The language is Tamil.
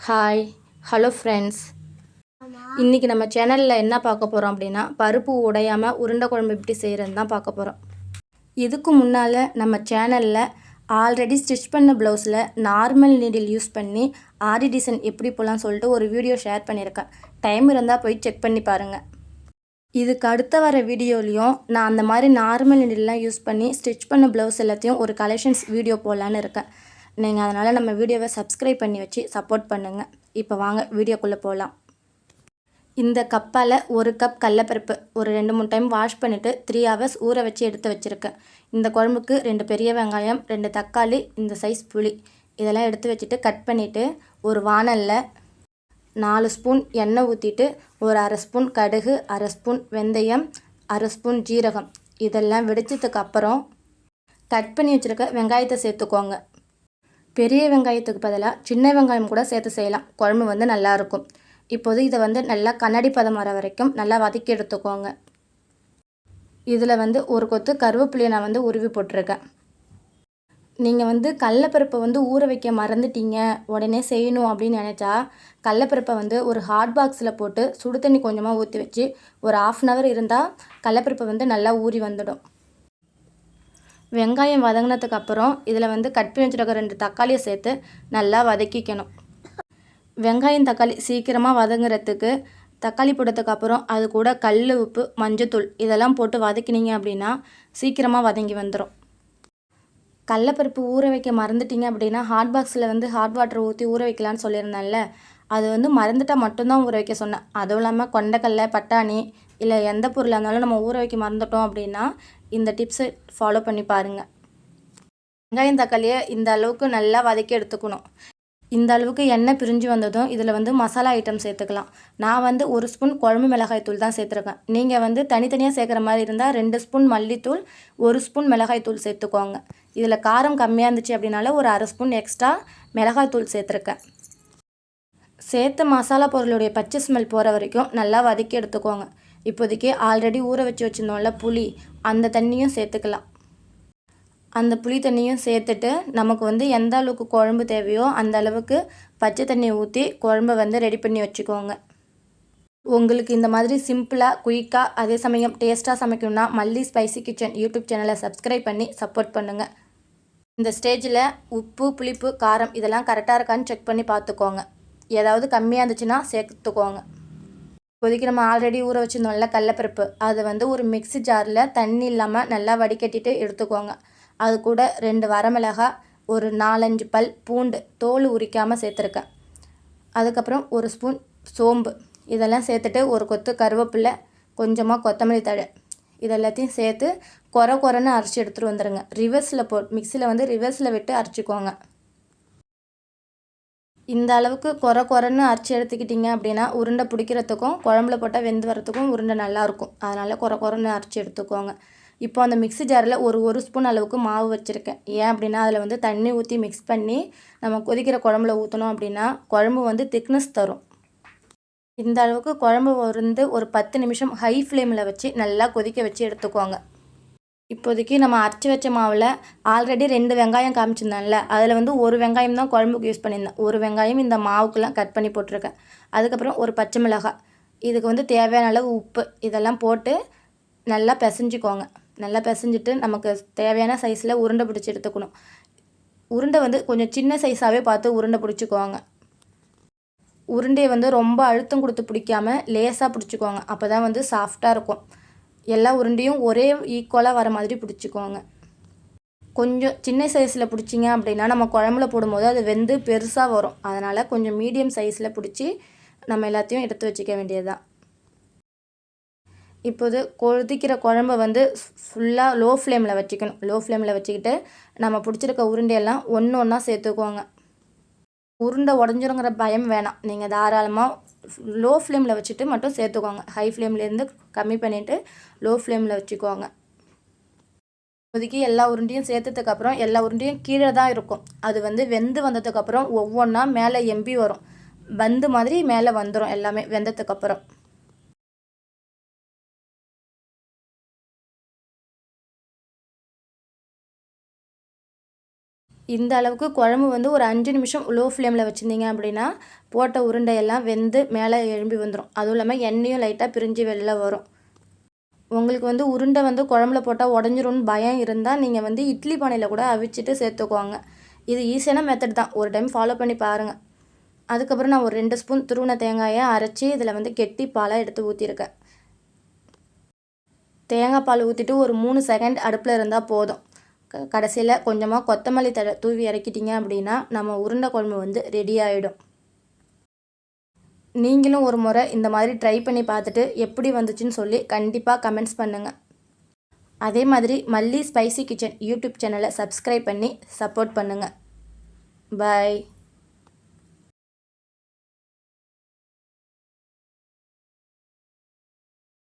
Hi hello friends. இன்றைக்கி நம்ம சேனலில் என்ன பார்க்க போகிறோம் அப்படின்னா, பருப்பு உடையாமல் உருண்டை குழம்பு எப்படி செய்கிறதுன்னு தான் பார்க்க போகிறோம். இதுக்கு முன்னால் நம்ம சேனலில் ஆல்ரெடி ஸ்டிச் பண்ண ப்ளவுஸில் நார்மல் நீடில் யூஸ் பண்ணி ஆரி டிசைன் எப்படி போகலான்னு சொல்லிட்டு ஒரு வீடியோ ஷேர் பண்ணியிருக்கேன். டைம் இருந்தால் போய் செக் பண்ணி பாருங்கள். இதுக்கு அடுத்த வர வீடியோலையும் நான் அந்த மாதிரி நார்மல் நீடில்லாம் யூஸ் பண்ணி ஸ்டிச் பண்ண ப்ளவுஸ் எல்லாத்தையும் ஒரு கலெக்ஷன்ஸ் வீடியோ போடலான்னு இருக்கேன். நீங்கள் அதனால் நம்ம வீடியோவை சப்ஸ்கிரைப் பண்ணி வச்சு சப்போர்ட் பண்ணுங்கள். இப்போ வாங்க வீடியோக்குள்ளே போகலாம். இந்த கப்பால் 1 கப் கடலப்பருப்பு ஒரு 2-3 டைம் வாஷ் பண்ணிவிட்டு 3 ஹவர்ஸ் ஊற வச்சு எடுத்து வச்சுருக்கேன். இந்த குழம்புக்கு 2 பெரிய வெங்காயம், 2 தக்காளி, இந்த சைஸ் புளி இதெல்லாம் எடுத்து வச்சுட்டு கட் பண்ணிவிட்டு ஒரு வாணலில் 4 ஸ்பூன் எண்ணெய் ஊற்றிட்டு ஒரு 1/2 ஸ்பூன் கடுகு, 1/2 ஸ்பூன் வெந்தயம், 1/2 ஸ்பூன் ஜீரகம் இதெல்லாம் வெடிச்சதுக்கு அப்புறம் கட் பண்ணி வச்சுருக்க வெங்காயத்தை சேர்த்துக்கோங்க. பெரிய வெங்காயத்துக்கு பதிலாக சின்ன வெங்காயம் கூட சேர்த்து செய்யலாம். குழம்பு வந்து நல்லாயிருக்கும். இப்போது இதை வந்து நல்லா கண்ணாடி பதம் வர வரைக்கும் நல்லா வதக்கி எடுத்துக்கோங்க. இதில் வந்து ஒரு கொத்து கருவேப்பிலையை நான் வந்து உருவி போட்டிருக்கேன். நீங்கள் வந்து கடலப்பருப்பை வந்து ஊற வைக்க மறந்துட்டீங்க, உடனே செய்யணும் அப்படின்னு நினச்சா கடலப்பருப்பை வந்து ஒரு ஹாட் பாக்ஸில் போட்டு சுடு தண்ணி கொஞ்சமாக ஊற்றி வச்சு ஒரு 1/2 hour இருந்தால் கடலப்பருப்பை வந்து நல்லா ஊறி வந்துடும். வெங்காயம் வதங்கினதுக்கு அப்புறம் இதில் வந்து கட் பண்ணி வச்சுருக்க 2 தக்காளியை சேர்த்து நல்லா வதக்கிக்கணும். வெங்காயம் தக்காளி சீக்கிரமாக வதங்குறதுக்கு தக்காளி போட்டதுக்கு அப்புறம் அது கூட கல் உப்பு, மஞ்சத்தூள் இதெல்லாம் போட்டு வதக்கினீங்க அப்படின்னா சீக்கிரமாக வதங்கி வந்துடும். கடலப்பருப்பு ஊற வைக்க மறந்துட்டீங்க அப்படின்னா ஹாட் பாக்ஸில் வந்து ஹாட் வாட்டர் ஊற்றி ஊற வைக்கலான்னு சொல்லியிருந்தேன்ல, அது வந்து மறந்துட்டால் மட்டும்தான் ஊற வைக்க சொன்னேன். அதுவும் இல்லாமல் கொண்டைக்கடலை, பட்டாணி இல்லை எந்த பொருளாக இருந்தாலும் நம்ம ஊற வைக்க மறந்துட்டோம் அப்படின்னா இந்த டிப்ஸை ஃபாலோ பண்ணி பாருங்கள். வெங்காயம் தக்காளியை இந்த அளவுக்கு நல்லா வதக்கி எடுத்துக்கணும். இந்த அளவுக்கு எண்ணெய் பிரிஞ்சு வந்ததும் இதில் வந்து மசாலா ஐட்டம் சேர்த்துக்கலாம். நான் வந்து 1 ஸ்பூன் குழம்பு மிளகாய் தூள் தான் சேர்த்துருக்கேன். நீங்கள் வந்து தனித்தனியாக சேர்க்குற மாதிரி இருந்தால் 2 ஸ்பூன் மல்லித்தூள், 1 ஸ்பூன் மிளகாய் தூள் சேர்த்துக்கோங்க. இதில் காரம் கம்மியாக இருந்துச்சு அப்படின்னால ஒரு 1/2 ஸ்பூன் எக்ஸ்ட்ரா மிளகாய் தூள் சேர்த்துருக்கேன். சேர்த்த மசாலா பொருளுடைய பச்சை ஸ்மெல் போகிற வரைக்கும் நல்லா வதக்கி எடுத்துக்கோங்க. இப்போதைக்கு ஆல்ரெடி ஊற வச்சு வச்சுருந்தோம்ல புளி, அந்த தண்ணியும் சேர்த்துக்கலாம். அந்த புளி தண்ணியும் சேர்த்துட்டு நமக்கு வந்து எந்த அளவுக்கு குழம்பு தேவையோ அந்த அளவுக்கு பச்சை தண்ணியை ஊற்றி குழம்பை வந்து ரெடி பண்ணி வச்சுக்கோங்க. உங்களுக்கு இந்த மாதிரி சிம்பிளாக, குயிக்காக, அதே சமயம் டேஸ்ட்டாக சமைக்கணும்னா மல்லி ஸ்பைசி கிச்சன் யூடியூப் சேனலை சப்ஸ்கிரைப் பண்ணி சப்போர்ட் பண்ணுங்கள். இந்த ஸ்டேஜில் உப்பு, புளிப்பு, காரம் இதெல்லாம் கரெக்டாக இருக்கான்னு செக் பண்ணி பார்த்துக்கோங்க. ஏதாவது கம்மியாக இருந்துச்சுன்னா சேர்த்துக்கோங்க. இப்போதைக்கு நம்ம ஆல்ரெடி ஊற வச்சுருந்தோம்ல கடலப்பருப்பு, அதை வந்து ஒரு மிக்ஸி ஜாரில் தண்ணி இல்லாமல் நல்லா வடிகட்டிட்டு எடுத்துக்கோங்க. அது கூட 2 வரமிளகாய், ஒரு 4-5 பல் பூண்டு தோல் உரிக்காமல் சேர்த்துருக்கேன். அதுக்கப்புறம் 1 ஸ்பூன் சோம்பு இதெல்லாம் சேர்த்துட்டு ஒரு கொத்து கருவேப்பிலை, கொஞ்சமாக கொத்தமல்லி தழை இதெல்லாத்தையும் சேர்த்து கொரன்னு அரைச்சி எடுத்துகிட்டு வந்துடுங்க. மிக்ஸியில் வந்து ரிவர்ஸில் விட்டு அரைச்சிக்கோங்க. இந்த அளவுக்கு கொரன்னு அரைச்சி எடுத்துக்கிட்டிங்க அப்படின்னா உருண்டை பிடிக்கிறதுக்கும் குழம்புல போட்டால் வெந்து வரத்துக்கும் உருண்டை நல்லாயிருக்கும். அதனால் கொரன்னு அரைச்சி எடுத்துக்கோங்க. இப்போ அந்த மிக்ஸி ஜாரில் ஒரு ஸ்பூன் அளவுக்கு மாவு வச்சுருக்கேன். ஏன் அப்படின்னா அதில் வந்து தண்ணி ஊற்றி மிக்ஸ் பண்ணி நம்ம கொதிக்கிற குழம்புல ஊற்றணும் அப்படின்னா குழம்பு வந்து திக்னஸ் தரும். இந்த அளவுக்கு குழம்பு வந்து ஒரு 10 நிமிஷம் ஹை ஃப்ளேமில் வச்சு நல்லா கொதிக்க வச்சு எடுத்துக்கோங்க. இப்போதைக்கு நம்ம அரைச்சி வச்ச மாவில் ஆல்ரெடி 2 வெங்காயம் காமிச்சிருந்தேன்ல, அதில் வந்து 1 வெங்காயம் தான் குழம்புக்கு யூஸ் பண்ணியிருந்தேன். 1 வெங்காயம் இந்த மாவுக்கெல்லாம் கட் பண்ணி போட்டிருக்கேன். அதுக்கப்புறம் ஒரு பச்சை மிளகாய், இதுக்கு வந்து தேவையான அளவு உப்பு இதெல்லாம் போட்டு நல்லா பிசைஞ்சிக்கோங்க. நல்லா பிசைஞ்சிட்டு நமக்கு தேவையான சைஸில் உருண்டை பிடிச்சி எடுத்துக்கணும். உருண்டை வந்து கொஞ்சம் சின்ன சைஸாகவே பார்த்து உருண்டை பிடிச்சிக்கோங்க. உருண்டையை வந்து ரொம்ப அழுத்தம் கொடுத்து பிடிக்காமல் லேசாக பிடிச்சிக்கோங்க. அப்போ தான் வந்து சாஃப்டாக இருக்கும். எல்லா உருண்டையும் ஒரே ஈக்குவலாக வர மாதிரி பிடிச்சிக்கோங்க. கொஞ்சம் சின்ன சைஸில் பிடிச்சிங்க அப்படின்னா நம்ம குழம்புல போடும்போது அது வெந்து பெருசாக வரும். அதனால் கொஞ்சம் மீடியம் சைஸில் பிடிச்சி நம்ம எல்லாத்தையும் எடுத்து வச்சுக்க வேண்டியது தான். இப்போது கொதிக்கிற குழம்பை வந்து ஃபுல்லாக லோ ஃப்ளேமில் வச்சுக்கணும். லோ ஃப்ளேமில் வச்சுக்கிட்டு நம்ம பிடிச்சிருக்க உருண்டையெல்லாம் ஒன்று ஒன்றா சேர்த்துக்கோங்க. உருண்டை உடஞ்சிருங்கிற பயம் வேணாம். நீங்கள் தாராளமாக லோ ஃப்ளேமில் வச்சுட்டு மட்டும் சேர்த்துக்கோங்க. ஹை ஃப்ளேம்லேருந்து கம்மி பண்ணிவிட்டு லோ ஃப்ளேமில் வச்சுக்கோங்க. இப்போதைக்கு எல்லா உருண்டையும் சேர்த்ததுக்கப்புறம் எல்லா உருண்டையும் கீழே தான் இருக்கும். அது வந்து வெந்து வந்ததுக்கப்புறம் ஒவ்வொன்றா மேலே எம்பி வரும். பந்து மாதிரி மேலே வந்துடும் எல்லாமே வெந்ததுக்கப்புறம். இந்த அளவுக்கு குழம்பு வந்து ஒரு 5 நிமிஷம் லோ ஃப்ளேமில் வச்சுருந்தீங்க அப்படின்னா போட்ட உருண்டையெல்லாம் வெந்து மேலே எழும்பி வந்துடும். அதுவும் இல்லாமல் எண்ணெயும் லைட்டாக பிரிஞ்சு வெளில வரும். உங்களுக்கு வந்து உருண்டை வந்து குழம்புல போட்டால் உடஞ்சிரும்னு பயம் இருந்தால் நீங்கள் வந்து இட்லி பானையில் கூட அவிச்சிட்டு சேர்த்துக்குவாங்க. இது ஈஸியான மெத்தட் தான், ஒரு டைம் ஃபாலோ பண்ணி பாருங்கள். அதுக்கப்புறம் நான் ஒரு 2 ஸ்பூன் துருவின தேங்காயை அரைச்சி இதில் வந்து கெட்டி பாலாக எடுத்து ஊற்றிருக்கேன். தேங்காய் பால் ஊற்றிட்டு ஒரு 3 செகண்ட் அடுப்பில் இருந்தால் போதும். கடைசியில் கொஞ்சமாக கொத்தமல்லி தழை தூவி இறக்கிட்டிங்க அப்படின்னா நம்ம உருண்டை குழம்பு வந்து ரெடி ஆகிடும். நீங்களும் ஒரு முறை இந்த மாதிரி ட்ரை பண்ணி பார்த்துட்டு எப்படி வந்துச்சுன்னு சொல்லி கண்டிப்பாக கமெண்ட்ஸ் பண்ணுங்கள். அதே மாதிரி மல்லி ஸ்பைசி கிச்சன் யூடியூப் சேனலை சப்ஸ்கிரைப் பண்ணி சப்போர்ட் பண்ணுங்கள். பாய்.